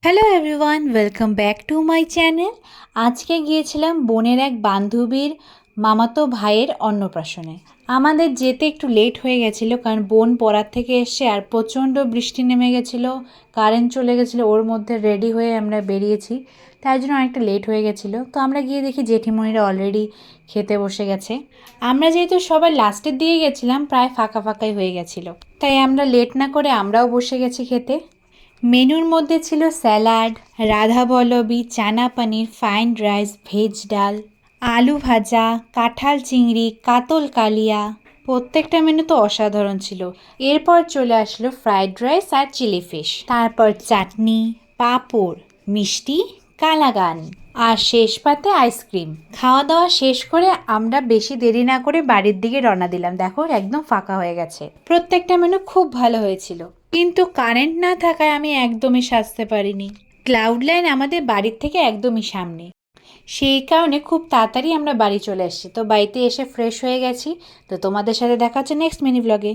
Hello everyone, welcome back to my channel. আজকে গিয়েছিলাম বোনের এক বান্ধবীর মামাতো ভাইয়ের অন্নপ্রাশনে। আমাদের যেতে একটু লেট হয়ে গেছিলো, কারণ বোন পড়ার থেকে এসে আর প্রচণ্ড বৃষ্টি নেমে গেছিলো, কারেন্ট চলে গেছিলো। ওর মধ্যে রেডি হয়ে আমরা বেরিয়েছি, তাই জন্য অনেকটা লেট হয়ে গেছিলো। তো আমরা গিয়ে দেখি জেঠিমণিরা অলরেডি খেতে বসে গেছে। আমরা যেহেতু সবাই লাস্টের দিকে গেছিলাম, প্রায় ফাঁকা ফাঁকাই হয়ে গেছিলো, তাই আমরা লেট না করে আমরাও বসে গেছি খেতে। মেনুর মধ্যে ছিল স্যালাড, রাধাবল্লভী, চানা পনির, ফ্রাইড রাইস, ভেজ ডাল, আলু ভাজা, কাঁঠাল চিংড়ি, কাতল কালিয়া। প্রত্যেকটা মেনু তো অসাধারণ ছিল। এরপর চলে আসলো ফ্রাইড রাইস আর চিলি ফিশ, তারপর চাটনি, পাঁপড়, মিষ্টি, কালাগান আর শেষ পাতে আইসক্রিম। খাওয়া দাওয়া শেষ করে আমরা বেশি দেরি না করে বাড়ির দিকে রওনা দিলাম। দেখো একদম ফাঁকা হয়ে গেছে। প্রত্যেকটা মেনু খুব ভালো হয়েছিল, কিন্তু কারেন্ট না থাকায় আমি একদমই সাজতে পারিনি। ক্লাউড লাইন আমাদের বাড়ির থেকে একদমই সামনে, সেই কারণে খুব তাড়াতাড়ি আমরা বাড়ি চলে এসেছি। তো বাড়িতে এসে ফ্রেশ হয়ে গেছি। তো তোমাদের সাথে দেখা হচ্ছে নেক্সট মিনি ব্লগে।